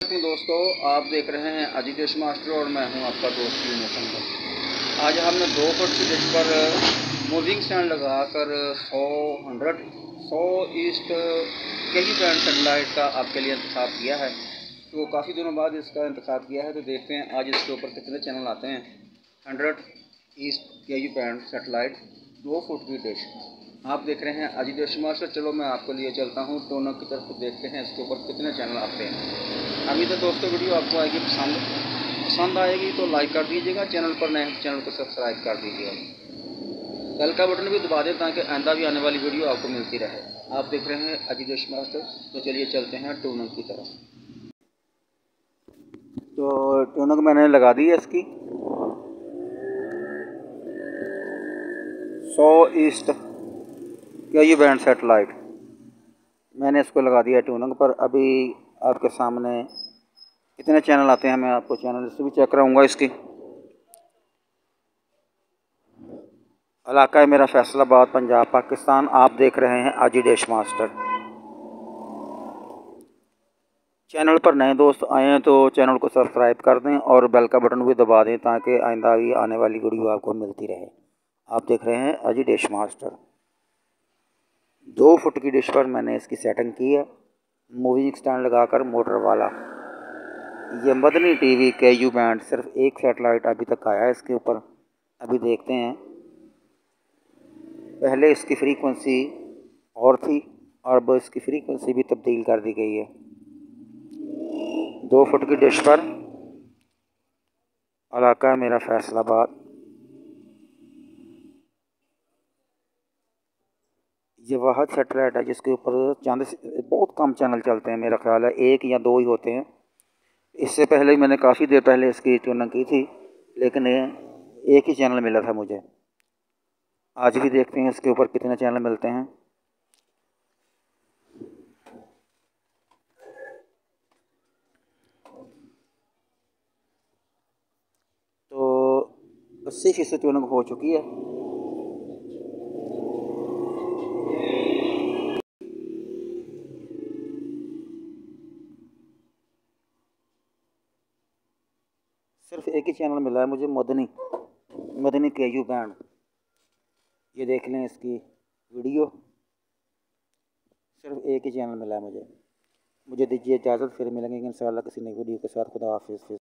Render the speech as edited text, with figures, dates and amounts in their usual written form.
दोस्तों, आप देख रहे हैं अजितेश मास्टर और मैं हूं आपका दोस्त यूनिफॉर्म। आज हमने 2 फुट की डिश पर मूविंग स्टैंड लगाकर 100 ईस्ट केवी बैंड सेटेलाइट का आपके लिए इंतखाब किया है। तो काफ़ी दिनों बाद इसका इंतखाब किया है, तो देखते हैं आज इसके ऊपर कितने चैनल आते हैं। 100 ईस्ट केवी बैंड सेटेलाइट 2 फुट की डिश। आप देख रहे हैं अजितेश मास्टर। चलो मैं आपको लिए चलता हूँ टोनर की तरफ, देखते हैं इसके ऊपर कितने चैनल आते हैं। अभी तो दोस्तों वीडियो आपको आएगी पसंद आएगी तो लाइक कर दीजिएगा, चैनल पर नए चैनल को सब्सक्राइब कर दीजिएगा, बेल का बटन भी दबा दें ताकि आइंदा भी आने वाली वीडियो आपको मिलती रहे। आप देख रहे हैं अजितेश मास्टर। तो चलिए चलते हैं टोनर की तरफ। तो टोनर मैंने लगा दी है इसकी 100 ईस्ट केवी बैंड सेटेलाइट। मैंने इसको लगा दिया ट्यूनिंग पर। अभी आपके सामने कितने चैनल आते हैं मैं आपको चैनल से भी चेक कराऊंगा। इसकी इलाका है मेरा फैसलाबाद, पंजाब, पाकिस्तान। आप देख रहे हैं अजितेश मास्टर। चैनल पर नए दोस्त आए हैं तो चैनल को सब्सक्राइब कर दें और बेल का बटन भी दबा दें ताकि आइंदा भी आने वाली वीडियो आपको मिलती रहे। आप देख रहे हैं अजितेश मास्टर। 2 फुट की डिश पर मैंने इसकी सेटिंग की है, मूविंग स्टैंड लगाकर मोटर वाला। ये मदनी टीवी केयू बैंड, सिर्फ एक सेटेलाइट अभी तक आया है इसके ऊपर। अभी देखते हैं। पहले इसकी फ्रीक्वेंसी और थी और अब इसकी फ्रीक्वेंसी भी तब्दील कर दी गई है। 2 फुट की डिश पर, इलाका मेरा फैसलाबाद। ये वाहद सेटेलाइट है जिसके ऊपर चंद बहुत कम चैनल चलते हैं, मेरा ख्याल है 1 या 2 ही होते हैं। इससे पहले मैंने काफ़ी देर पहले इसकी ट्यूनिंग की थी, लेकिन एक ही चैनल मिला था मुझे। आज भी देखते हैं इसके ऊपर कितने चैनल मिलते हैं। तो 80% ट्यूनिंग हो चुकी है। सिर्फ एक ही चैनल मिला है मुझे, मदनी केयू बैंड। ये देख लें इसकी वीडियो। सिर्फ एक ही चैनल मिला है मुझे दीजिए इजाज़त। फिर मिलेंगे इंशाल्लाह किसी नई वीडियो के साथ। खुदा हाफिज़।